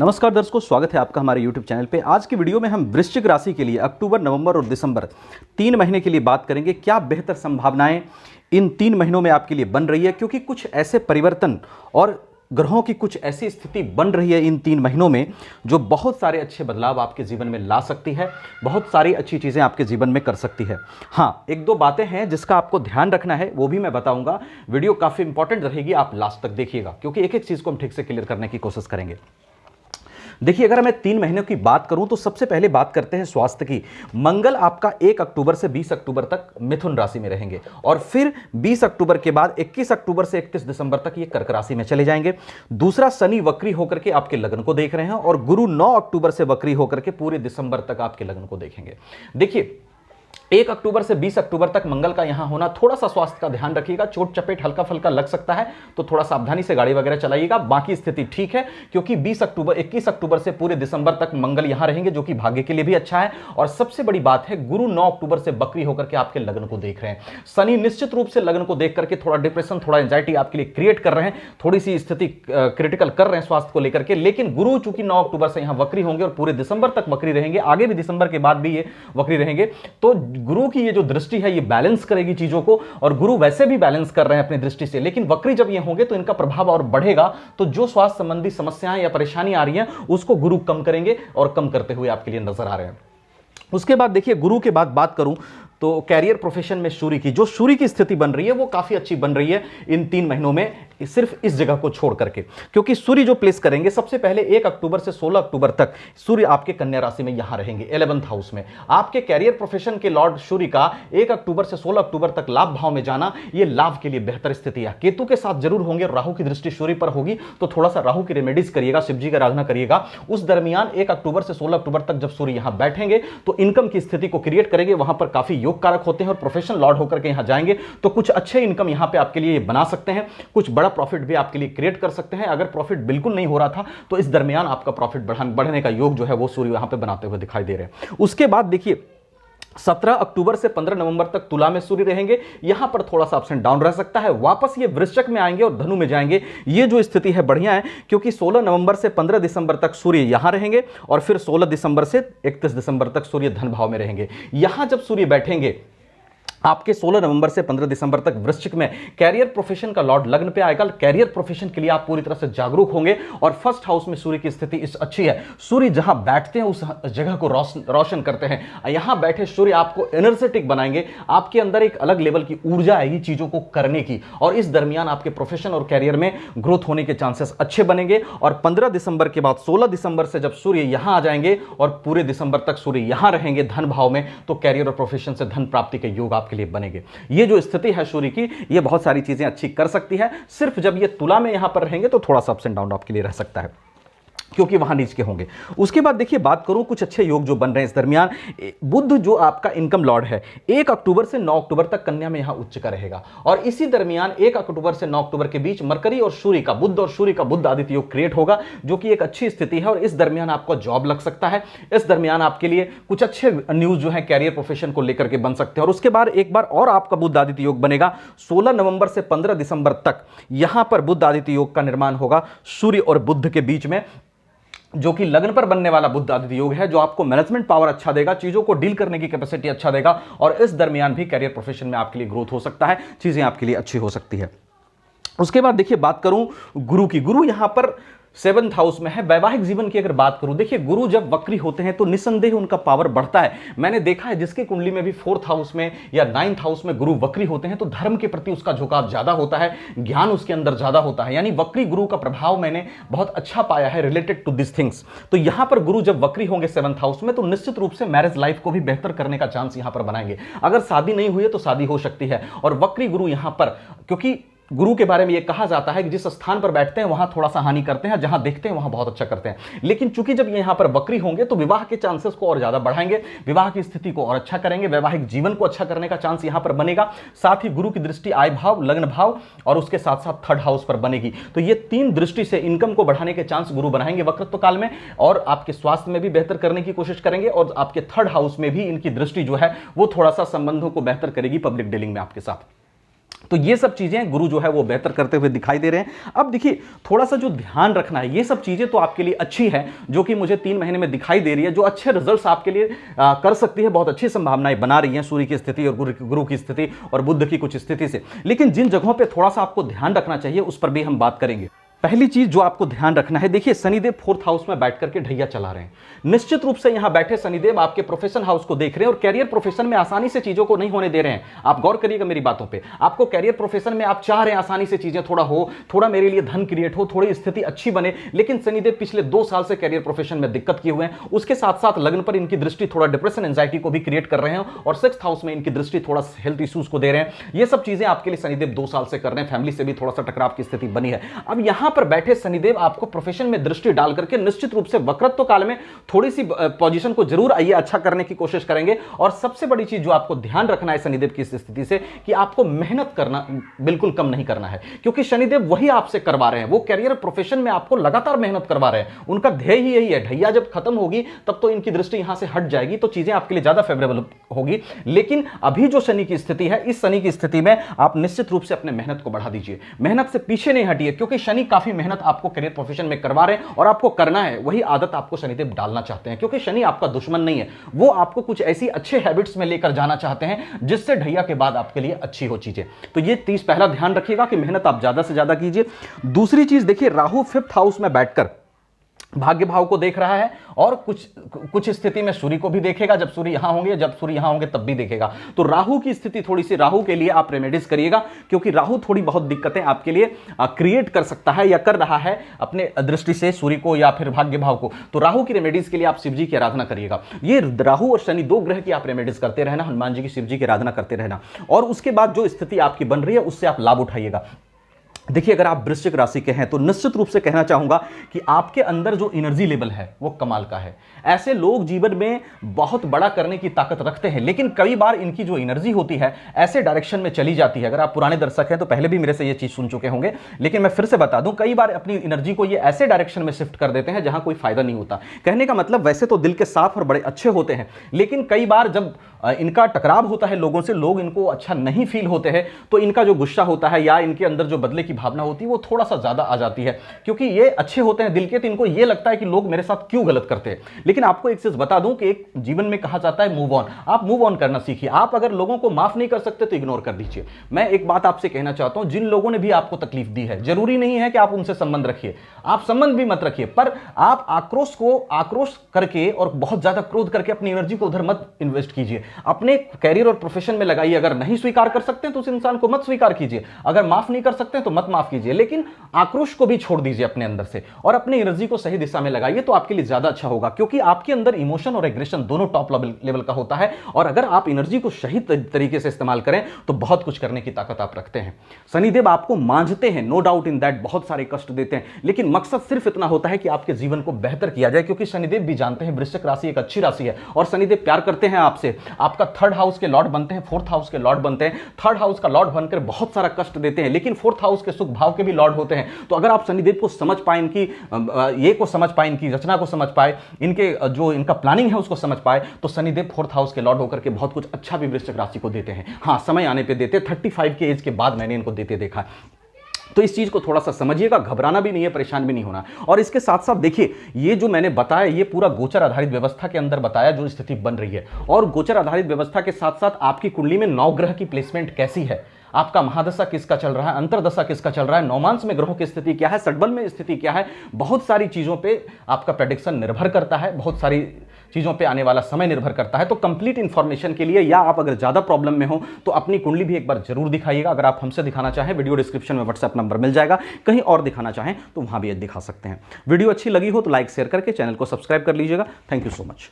नमस्कार दर्शकों, स्वागत है आपका हमारे YouTube चैनल पे। आज की वीडियो में हम वृश्चिक राशि के लिए अक्टूबर, नवंबर और दिसंबर 3 महीने के लिए बात करेंगे। क्या बेहतर संभावनाएं इन 3 महीनों में आपके लिए बन रही है, क्योंकि कुछ ऐसे परिवर्तन और ग्रहों की कुछ ऐसी स्थिति बन रही है इन 3 महीनों में जो बहुत सारे अच्छे बदलाव आपके जीवन में ला सकती है, बहुत सारी अच्छी चीज़ें आपके जीवन में कर सकती है। हाँ, एक दो बातें हैं जिसका आपको ध्यान रखना है, वो भी मैं बताऊंगा। वीडियो काफ़ी इंपॉर्टेंट रहेगी, आप लास्ट तक देखिएगा, क्योंकि एक एक चीज़ को हम ठीक से क्लियर करने की कोशिश करेंगे। देखिए, अगर मैं 3 महीनों की बात करूं तो सबसे पहले बात करते हैं स्वास्थ्य की। मंगल आपका 1 अक्टूबर से 20 अक्टूबर तक मिथुन राशि में रहेंगे और फिर 20 अक्टूबर के बाद 21 अक्टूबर से 31 दिसंबर तक ये कर्क राशि में चले जाएंगे। दूसरा, शनि वक्री होकर के आपके लग्न को देख रहे हैं और गुरु 9 अक्टूबर से वक्री होकर के पूरे दिसंबर तक आपके लग्न को देखेंगे। देखिए, 1 अक्टूबर से 20 अक्टूबर तक मंगल का यहां होना, थोड़ा सा स्वास्थ्य का ध्यान रखिएगा, चोट चपेट हल्का फल्का लग सकता है, तो थोड़ा सावधानी से गाड़ी वगैरह चलाइएगा। बाकी स्थिति ठीक है, क्योंकि 21 अक्टूबर से पूरे दिसंबर तक मंगल यहां रहेंगे, जो कि भाग्य के लिए भी अच्छा है। और सबसे बड़ी बात है, गुरु 9 अक्टूबर से बकरी होकर के आपके लग्न को देख रहे हैं। शनि निश्चित रूप से लग्न को देख करके थोड़ा डिप्रेशन, थोड़ा एंजाइटी आपके लिए क्रिएट कर रहे हैं, थोड़ी सी स्थिति क्रिटिकल कर रहे हैं स्वास्थ्य को लेकर के। लेकिन गुरु चूंकि 9 अक्टूबर से यहां वक्री होंगे और पूरे दिसंबर तक वक्री रहेंगे, आगे भी दिसंबर के बाद भी ये वक्री रहेंगे, तो गुरु की ये जो दृष्टि है ये बैलेंस करेगी चीजों को। और गुरु वैसे भी बैलेंस कर रहे हैं अपनी दृष्टि से, लेकिन वक्री जब ये होंगे तो इनका प्रभाव और बढ़ेगा। तो जो स्वास्थ्य संबंधी समस्याएं या परेशानी आ रही हैं उसको गुरु कम करेंगे और कम करते हुए आपके लिए नजर आ रहे हैं। उसके बाद देखिए, गुरु के बाद बात करूं तो कैरियर प्रोफेशन में सूर्य की स्थिति बन रही है वो काफी अच्छी बन रही है इन 3 महीनों में, सिर्फ इस जगह को छोड़ करके, क्योंकि सूर्य जो प्लेस करेंगे सबसे पहले 1 अक्टूबर से 16 अक्टूबर तक सूर्य आपके कन्या राशि में यहां रहेंगे 11th हाउस में। आपके कैरियर प्रोफेशन के लॉर्ड सूर्य का 1 अक्टूबर से 16 अक्टूबर तक लाभ भाव में जाना, यह लाभ के लिए बेहतर स्थिति है। केतु के साथ जरूर होंगे, राहु की दृष्टि सूर्य पर होगी, तो थोड़ा सा राहु की रेमेडीज करिएगा, शिव जी की आराधना करिएगा। उस दरमियान 1 अक्टूबर से 16 अक्टूबर तक जब सूर्य यहां बैठेंगे तो इनकम की स्थिति को क्रिएट करेंगे, वहां पर काफी योग कारक होते हैं और प्रोफेशनल लॉर्ड होकर के यहां जाएंगे तो कुछ अच्छे इनकम यहां पे आपके लिए बना सकते हैं, कुछ बड़ा प्रॉफिट भी आपके लिए क्रिएट कर सकते हैं। अगर प्रॉफिट बिल्कुल नहीं हो रहा था तो इस दरमियान आपका प्रॉफिट बढ़ने का योग जो है वो सूर्य यहां पे बनाते हुए दिखाई दे रहे हैं। उसके बाद देखिए, 17 अक्टूबर से 15 नवंबर तक तुला में सूर्य रहेंगे, यहां पर थोड़ा सा अप एंड डाउन रह सकता है। वापस ये वृश्चिक में आएंगे और धनु में जाएंगे। ये जो स्थिति है बढ़िया है, क्योंकि 16 नवंबर से 15 दिसंबर तक सूर्य यहां रहेंगे और फिर 16 दिसंबर से 31 दिसंबर तक सूर्य धन भाव में रहेंगे। यहां जब सूर्य बैठेंगे आपके 16 नवंबर से 15 दिसंबर तक वृश्चिक में, कैरियर प्रोफेशन का लॉर्ड लग्न पे आएगा। कैरियर प्रोफेशन के लिए आप पूरी तरह से जागरूक होंगे और फर्स्ट हाउस में सूर्य की स्थिति इस अच्छी है। सूर्य जहां बैठते हैं उस जगह को रोशन करते हैं। यहां बैठे सूर्य आपको एनर्जेटिक बनाएंगे, आपके अंदर एक अलग लेवल की ऊर्जा आएगी चीजों को करने की, और इस दरमियान आपके प्रोफेशन और कैरियर में ग्रोथ होने के चांसेस अच्छे बनेंगे। और 15 दिसंबर के बाद 16 दिसंबर से जब सूर्य यहां आ जाएंगे और पूरे दिसंबर तक सूर्य यहां रहेंगे धन भाव में, तो कैरियर और प्रोफेशन से धन प्राप्ति के योग के लिए बनेंगे। ये जो स्थिति है सूर्य की, ये बहुत सारी चीजें अच्छी कर सकती है। सिर्फ जब ये तुला में यहां पर रहेंगे तो थोड़ा सा अप्स एंड डाउन आपके लिए रह सकता है, क्योंकि वहां नीच के होंगे। उसके बाद देखिए, बात करूं कुछ अच्छे योग जो बन रहे हैं इस दरमियान। बुध जो आपका इनकम लॉर्ड है 1 अक्टूबर से 9 अक्टूबर तक कन्या में यहां उच्च का रहेगा, और इसी दरमियान 1 अक्टूबर से 9 अक्टूबर के बीच मरकरी और सूर्य का, बुध और सूर्य का बुध आदित्य योग क्रिएट होगा, जो कि एक अच्छी स्थिति है। और इस दरमियान आपको जॉब लग सकता है। इस दरमियान आपके लिए कुछ अच्छे न्यूज जो है कैरियर प्रोफेशन को लेकर के बन सकते हैं। और उसके बाद एक बार और आपका बुध आदित्य योग बनेगा 16 नवंबर से 15 दिसंबर तक। यहां पर बुध आदित्य योग का निर्माण होगा सूर्य और बुध के बीच में, जो कि लग्न पर बनने वाला बुध आदित्य योग है, जो आपको मैनेजमेंट पावर अच्छा देगा, चीजों को डील करने की कैपेसिटी अच्छा देगा। और इस दरमियान भी कैरियर प्रोफेशन में आपके लिए ग्रोथ हो सकता है, चीजें आपके लिए अच्छी हो सकती है। उसके बाद देखिए, बात करूं गुरु की। गुरु यहां पर 7th हाउस में है। वैवाहिक जीवन की अगर बात करूं, देखिए गुरु जब वक्री होते हैं तो निसंदेह उनका पावर बढ़ता है। मैंने देखा है जिसकी कुंडली में भी 4th हाउस में या 9th हाउस में गुरु वक्री होते हैं तो धर्म के प्रति उसका झुकाव ज्यादा होता है, ज्ञान उसके अंदर ज्यादा होता है। यानी वक्री गुरु का प्रभाव मैंने बहुत अच्छा पाया है रिलेटेड टू दिस थिंग्स। तो यहां पर गुरु जब वक्री होंगे 7th हाउस में तो निश्चित रूप से मैरिज लाइफ को भी बेहतर करने का चांस यहां पर बनाएंगे। अगर शादी नहीं हुई है तो शादी हो सकती है। और वक्री गुरु यहां पर, क्योंकि गुरु के बारे में यह कहा जाता है कि जिस स्थान पर बैठते हैं वहां थोड़ा सा हानि करते हैं, जहां देखते हैं वहां बहुत अच्छा करते हैं। लेकिन चूंकि जब ये यहां पर वक्री होंगे तो विवाह के चांसेस को और ज्यादा बढ़ाएंगे, विवाह की स्थिति को और अच्छा करेंगे, वैवाहिक जीवन को अच्छा करने का चांस यहां पर बनेगा। साथ ही गुरु की दृष्टि आय भाव, लग्न भाव और उसके साथ साथ 3rd हाउस पर बनेगी। तो ये 3 दृष्टि से इनकम को बढ़ाने के चांस गुरु बनाएंगे वक्रत्व काल में, और आपके स्वास्थ्य में भी बेहतर करने की कोशिश करेंगे। और आपके 3rd हाउस में भी इनकी दृष्टि जो है वो थोड़ा सा संबंधों को बेहतर करेगी पब्लिक डीलिंग में आपके साथ। तो ये सब चीजें गुरु जो है वो बेहतर करते हुए दिखाई दे रहे हैं। अब देखिए थोड़ा सा जो ध्यान रखना है, ये सब चीजें तो आपके लिए अच्छी है जो कि मुझे 3 महीने में दिखाई दे रही है, जो अच्छे रिजल्ट्स आपके लिए कर सकती है, बहुत अच्छी संभावनाएं बना रही हैं सूर्य की स्थिति और गुरु की स्थिति और बुध की कुछ स्थिति से। लेकिन जिन जगहों पर थोड़ा सा आपको ध्यान रखना चाहिए उस पर भी हम बात करेंगे। पहली चीज जो आपको ध्यान रखना है, देखिए शनिदेव 4th हाउस में बैठ करके ढैया चला रहे हैं। निश्चित रूप से यहां बैठे शनिदेव आपके प्रोफेशन हाउस को देख रहे हैं और कैरियर प्रोफेशन में आसानी से चीजों को नहीं होने दे रहे हैं। आप गौर करिएगा मेरी बातों पे। आपको कैरियर प्रोफेशन में आप चाह रहे हैं आसानी से चीजें थोड़ा मेरे लिए धन क्रिएट हो, थोड़ी स्थिति अच्छी बने, लेकिन शनिदेव पिछले 2 साल से कैरियर प्रोफेशन में दिक्कत किए हुए हैं। उसके साथ साथ लग्न पर इनकी दृष्टि थोड़ा डिप्रेशन एंजाइटी को भी क्रिएट कर रहे हैं और 6th हाउस में इनकी दृष्टि थोड़ा हेल्थ इश्यूज को दे रहे हैं। ये सब चीजें आपके लिए शनिदेव 2 साल से कर रहे हैं। फैमिली से भी थोड़ा सा टकराव की स्थिति बनी है। अब यहां पर बैठे शनिदेव आपको प्रोफेशन में दृष्टि डाल करके निश्चित रूप से वक्रत्व काल में थोड़ी सी पोजीशन को जरूर आइए अच्छा करने की कोशिश करेंगे। और सबसे बड़ी चीज जो आपको ध्यान रखना है शनिदेव की स्थिति से कि आपको मेहनत करना बिल्कुल कम नहीं करना है, क्योंकि शनिदेव वही आपसे करवा रहे हैं। वो कैरियर प्रोफेशन में आपको लगातार मेहनत करवा रहे हैं। उनका ध्येय ही यही है। ढैया जब खत्म होगी तब तो इनकी दृष्टि यहां से हट जाएगी, तो चीजें आपके लिए ज्यादा फेवरेबल होगी। लेकिन अभी जो शनि की स्थिति है, इस शनि की स्थिति में आप निश्चित रूप से अपने मेहनत को बढ़ा दीजिए, मेहनत से पीछे नहीं हटिए, क्योंकि शनि काफी मेहनत आपको करियर प्रोफेशन में करवा रहे हैं और आपको करना है। वही आदत आपको शनिदेव डालना चाहते हैं, क्योंकि शनि आपका दुश्मन नहीं है। वो आपको कुछ ऐसी अच्छे हैबिट्स में लेकर जाना चाहते हैं जिससे ढैया के बाद आपके लिए अच्छी हो चीजें। तो ये 30 पहला ध्यान रखिएगा कि मेहनत आप ज्यादा से ज्यादा कीजिए। दूसरी चीज देखिए, राहु 5th हाउस में बैठकर भाग्य भाव को देख रहा है और कुछ स्थिति में सूर्य को भी देखेगा। जब सूर्य यहां होंगे, जब सूर्य यहां होंगे तब भी देखेगा। तो राहु की स्थिति थोड़ी सी, राहु के लिए आप रेमेडीज करिएगा, क्योंकि राहु थोड़ी बहुत दिक्कतें आपके लिए क्रिएट कर सकता है या कर रहा है अपने दृष्टि से सूर्य को या फिर भाग्य भाव को। तो राहु की रेमेडीज के लिए आप शिव जी की आराधना करिएगा। ये राहु और शनि 2 ग्रह की आप रेमेडीज करते रहना, हनुमान जी की, शिव जी की आराधना करते रहना, और उसके बाद जो स्थिति आपकी बन रही है उससे आप लाभ उठाइएगा। देखिए अगर आप वृश्चिक राशि के हैं तो निश्चित रूप से कहना चाहूंगा कि आपके अंदर जो एनर्जी लेवल है वो कमाल का है। ऐसे लोग जीवन में बहुत बड़ा करने की ताकत रखते हैं, लेकिन कई बार इनकी जो एनर्जी होती है ऐसे डायरेक्शन में चली जाती है। अगर आप पुराने दर्शक हैं तो पहले भी मेरे से ये चीज सुन चुके होंगे, लेकिन मैं फिर से बता दूं, कई बार अपनी एनर्जी को ये ऐसे डायरेक्शन में शिफ्ट कर देते हैं जहां कोई फायदा नहीं होता। कहने का मतलब वैसे तो दिल के साफ और बड़े अच्छे होते हैं, लेकिन कई बार जब इनका टकराव होता है लोगों से, लोग इनको अच्छा नहीं फील होते हैं, तो इनका जो गुस्सा होता है या इनके अंदर जो बदले की भावना होती है वो थोड़ा सा ज्यादा आ जाती है। क्योंकि ये अच्छे होते हैं दिल के, तो इनको ये लगता है कि लोग मेरे साथ क्यों गलत करते हैं। लेकिन आपको एक चीज बता दूं कि एक जीवन में कहा जाता है मूव ऑन। आप मूव ऑन करना सीखिए। आप अगर लोगों को माफ नहीं कर सकते तो इग्नोर कर दीजिए। मैं एक बात आपसे कहना चाहता हूं, जिन लोगों ने भी आपको तकलीफ दी है, जरूरी नहीं है कि आप उनसे संबंध रखिए, आप संबंध भी मत रखिए, पर आप आक्रोश करके और बहुत ज्यादा क्रोध करके अपनी एनर्जी को उधर मत इन्वेस्ट कीजिए। अपने कैरियर और प्रोफेशन में लगाइए। अगर नहीं स्वीकार कर सकते हैं तो उस इंसान को मत स्वीकार कीजिए, अगर माफ नहीं कर सकते हैं तो मत माफ कीजिए, लेकिन आक्रोश को भी छोड़ दीजिए अपने अंदर से और अपनी एनर्जी को सही दिशा में लगाइए, तो आपके लिए ज्यादा अच्छा होगा। क्योंकि आपके अंदर इमोशन और एग्रेशन दोनों टॉप लेवल का होता है, और अगर आप एनर्जी को सही तरीके से इस्तेमाल करें तो बहुत कुछ करने की ताकत आप रखते हैं। शनिदेव आपको मांझते हैं, नो डाउट इन दैट, बहुत सारे कष्ट देते हैं, लेकिन मकसद सिर्फ इतना होता है कि आपके जीवन को बेहतर किया जाए। क्योंकि शनिदेव भी जानते हैं वृश्चिक राशि एक अच्छी राशि है और शनिदेव प्यार करते हैं आपसे। आपका 3rd हाउस के लॉर्ड बनते हैं, 4th हाउस के लॉर्ड बनते हैं। 3rd हाउस का लॉर्ड बनकर बहुत सारा कष्ट देते हैं, लेकिन 4th हाउस के सुख भाव के भी लॉर्ड होते हैं। तो अगर आप शनिदेव को समझ पाए, इनकी ये को समझ पाए, इनकी रचना को समझ पाए, इनके जो इनका प्लानिंग है उसको समझ पाए, तो शनिदेव 4th हाउस के लॉर्ड होकर के बहुत कुछ अच्छा भी वृश्चिक राशि को देते हैं। हाँ, समय आने पे देते, 35 के एज के बाद मैंने इनको देते देखा। तो इस चीज को थोड़ा सा समझिएगा, घबराना भी नहीं है, परेशान भी नहीं होना। और इसके साथ साथ देखिए, ये जो मैंने बताया ये पूरा गोचर आधारित व्यवस्था के अंदर बताया जो स्थिति बन रही है, और गोचर आधारित व्यवस्था के साथ साथ आपकी कुंडली में 9 ग्रह की प्लेसमेंट कैसी है, आपका महादशा किसका चल रहा है, अंतरदशा किसका चल रहा है, नौमांश में ग्रहों की स्थिति क्या है, षटबल में स्थिति क्या है, बहुत सारी चीजों पे आपका प्रेडिक्शन निर्भर करता है, बहुत सारी चीजों पे आने वाला समय निर्भर करता है। तो कंप्लीट इंफॉर्मेशन के लिए, या आप अगर ज्यादा प्रॉब्लम में हो तो अपनी कुंडली भी एक बार जरूर दिखाइएगा। अगर आप हमसे दिखाना चाहें, वीडियो डिस्क्रिप्शन में व्हाट्सएप नंबर मिल जाएगा, कहीं और दिखाना चाहें तो वहां भी दिखा सकते हैं। वीडियो अच्छी लगी हो तो लाइक शेयर करके चैनल को सब्सक्राइब कर लीजिएगा। Thank you so much.